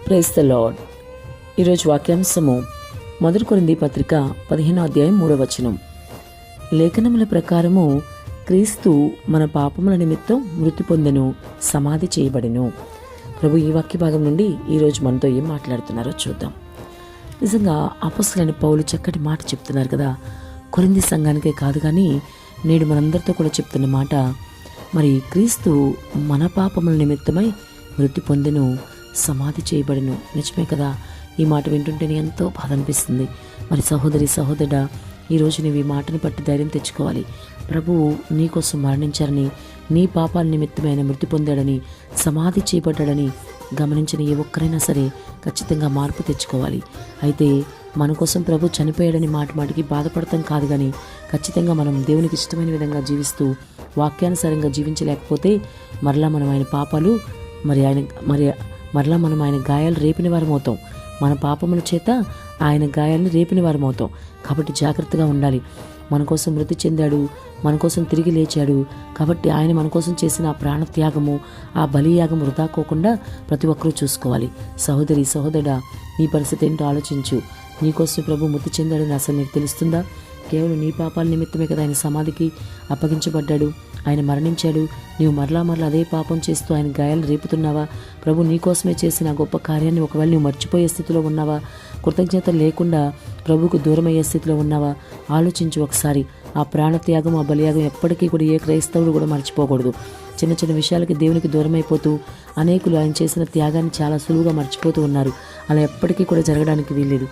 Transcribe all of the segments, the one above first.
Praise the lord. ఈరోజు వాక్యాంశము 1 కొరింథీ పత్రిక 15వ అధ్యాయం 3వ వచనం. లేఖనముల ప్రకారము క్రీస్తు మన పాపముల నిమిత్తం మృతి పొందెను, సమాధి చేయబడెను. ప్రభు ఈ వాక్య భాగం నుండి ఈరోజు మనతో ఏం మాట్లాడుతున్నారో చూద్దాం. నిజంగా అపొస్తలుడైన పౌలు చక్కటి మాట చెప్తున్నారు కదా. కొరింథీ సంఘానికే కాదు కానీ నేడు మనందరితో కూడా చెప్తున్న మాట, మరి క్రీస్తు మన పాపముల నిమిత్తమై మృతి పొందెను, సమాధి చేయబడెను. నిజమే కదా. ఈ మాట వింటుంటేనే ఎంతో బాధ అనిపిస్తుంది. మరి సహోదరి సహోదరుడా, ఈరోజు నీవు ఈ మాటని పట్టి ధైర్యం తెచ్చుకోవాలి. ప్రభువు నీ కోసం మరణించారని, నీ పాపాల నిమిత్తమే ఆయన మృతి పొందాడని, సమాధి చేయబడ్డాడని గమనించిన ఏ ఒక్కరైనా సరే ఖచ్చితంగా మార్పు తెచ్చుకోవాలి. అయితే మన కోసం ప్రభు చనిపోయాడని మాటికి బాధపడతాం కాదు, కానీ ఖచ్చితంగా మనం దేవునికి ఇష్టమైన విధంగా జీవిస్తూ వాక్యానుసారంగా జీవించలేకపోతే మరలా మనం ఆయన పాపాలు మరలా మనం ఆయన గాయాలు రేపిన వారమవుతాం. మన పాపముల చేత ఆయన గాయాలను రేపిన వారమవుతాం. కాబట్టి జాగ్రత్తగా ఉండాలి. మన కోసం మృతి చెందాడు, మన కోసం తిరిగి లేచాడు. కాబట్టి ఆయన మన కోసం చేసిన ఆ ప్రాణత్యాగము, ఆ బలియాగం వృధా పోకుండా ప్రతి ఒక్కరూ చూసుకోవాలి. సహోదరి సహోదరుడా, నీ పరిస్థితి ఏంటో ఆలోచించు. నీకోసం ప్రభు మృతి చెందాడని అసలు నీకు తెలుస్తుందా? కేవలం నీ పాపాల నిమిత్తమే కదా ఆయన సమాధికి అప్పగించబడ్డాడు, ఆయన మరణించాడు. నీవు మరలా అదే పాపం చేస్తూ ఆయన గాయాలు రేపుతున్నావా? ప్రభు నీకోసమే చేసిన గొప్ప కార్యాన్ని ఒకవేళ నువ్వు మర్చిపోయే స్థితిలో ఉన్నావా? కృతజ్ఞత లేకుండా ప్రభువుకు దూరం అయ్యే స్థితిలో ఉన్నావా? ఆలోచించు ఒకసారి. ఆ ప్రాణత్యాగం, ఆ బలియాగం ఎప్పటికీ కూడా ఏ క్రైస్తవుడు కూడా మర్చిపోకూడదు. చిన్న చిన్న విషయాలకి దేవునికి దూరం అయిపోతూ అనేకులు ఆయన చేసిన త్యాగాన్ని చాలా సులువుగా మర్చిపోతూ ఉన్నారు. అలా ఎప్పటికీ కూడా జరగడానికి వీల్లేదు.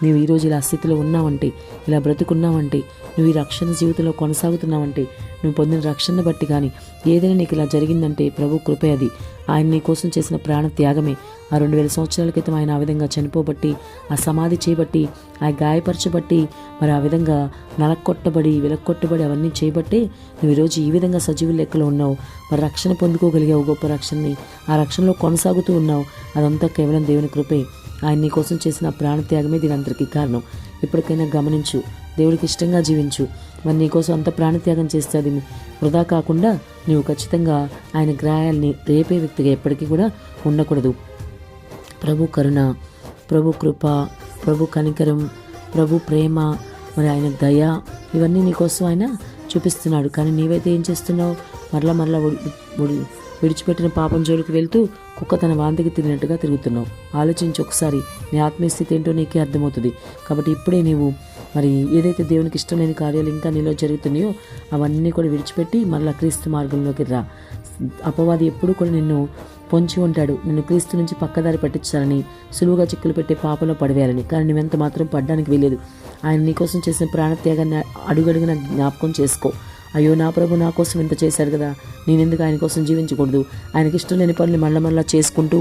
నీవు ఈరోజు ఇలా స్థితిలో ఉన్నావంటే, ఇలా బ్రతుకున్నావంటే, నువ్వు ఈ రక్షణ జీవితంలో కొనసాగుతున్నావంటే, నువ్వు పొందిన రక్షణ బట్టి కానీ ఏదైనా నీకు ఇలా జరిగిందంటే ప్రభు కృపే అది. ఆయన నీ కోసం చేసిన ప్రాణ త్యాగమే. ఆ 2000 సంవత్సరాల క్రితం ఆయన ఆ విధంగా చనిపోబట్టి, ఆ సమాధి చేయబట్టి, ఆ గాయపరచబట్టి, మరి ఆ విధంగా నలక్కొట్టబడి విలక్కొట్టబడి అవన్నీ చేయబట్టే నువ్వు ఈరోజు ఈ విధంగా సజీవుల లెక్కలో ఉన్నావు. మరి రక్షణ పొందుకోగలిగావు, గొప్ప రక్షణని. ఆ రక్షణలో కొనసాగుతూ ఉన్నావు. అదంతా కేవలం దేవుని కృపే. ఆయన నీ కోసం చేసిన ప్రాణత్యాగమే దీనంతటికీ కారణం. ఇప్పటికైనా గమనించు, దేవుడికి ఇష్టంగా జీవించు. మరి నీకోసం అంత ప్రాణత్యాగం చేస్తే అది వృధా కాకుండా నువ్వు ఖచ్చితంగా ఆయన గాయాల్ని రేపే వ్యక్తిగా ఎప్పటికీ కూడా ఉండకూడదు. ప్రభు కరుణ, ప్రభు కృప, ప్రభు కనికరం, ప్రభు ప్రేమ, మరి ఆయన దయ, ఇవన్నీ నీకోసం ఆయన చూపిస్తున్నాడు. కానీ నీవైతే ఏం చేస్తున్నావు? మరలా విడిచిపెట్టిన పాపం జోలికి వెళ్తూ కుక్క తన వాంతికి తిరిగినట్టుగా తిరుగుతున్నావు. ఆలోచించి ఒకసారి. నీ ఆత్మీయ స్థితి ఏంటో నీకే అర్థమవుతుంది. కాబట్టి ఇప్పుడే నీవు మరి ఏదైతే దేవునికి ఇష్టం లేని కార్యాలు ఇంకా నీలో జరుగుతున్నాయో అవన్నీ కూడా విడిచిపెట్టి మరలా క్రీస్తు మార్గంలోకి రా. అపవాది ఎప్పుడు కూడా నిన్ను పొంచి ఉంటాడు, నిన్ను క్రీస్తు నుంచి పక్కదారి పట్టించాలని, సులువుగా చిక్కులు పెట్టే పాపంలో పడివేయాలని. కానీ నువ్వెంత మాత్రం పడ్డానికి వీలేదు. ఆయన నీకోసం చేసిన ప్రాణత్యాగాన్ని అడుగడుగున జ్ఞాపకం చేసుకో. అయ్యో, నా ప్రభు నా కోసం ఇంత చేశాడు కదా, నేనెందుకు ఆయన కోసం జీవించకూడదు? ఆయనకి ఇష్టం లేని పనులు మళ్ళా చేసుకుంటూ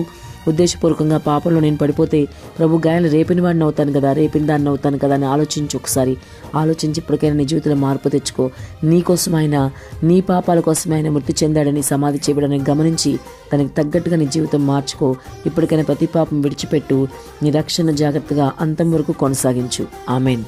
ఉద్దేశపూర్వకంగా పాపంలో నేను పడిపోతే ప్రభు గాయాలు రేపిన వాడిని అవుతాను కదా, రేపిన దాన్ని అవుతాను కదా అని ఆలోచించి ఒకసారి. ఆలోచించి ఇప్పటికైనా నీ జీవితంలో మార్పు తెచ్చుకో. నీ కోసం ఆయన, నీ పాపాల కోసం ఆయన మృతి చెందాడని, సమాధి చేయబడని గమనించి దానికి తగ్గట్టుగా నీ జీవితం మార్చుకో. ఇప్పటికైనా ప్రతి పాపం విడిచిపెట్టు. నీ రక్షణ జాగ్రత్తగా అంతం వరకు కొనసాగించు. ఆమెన్.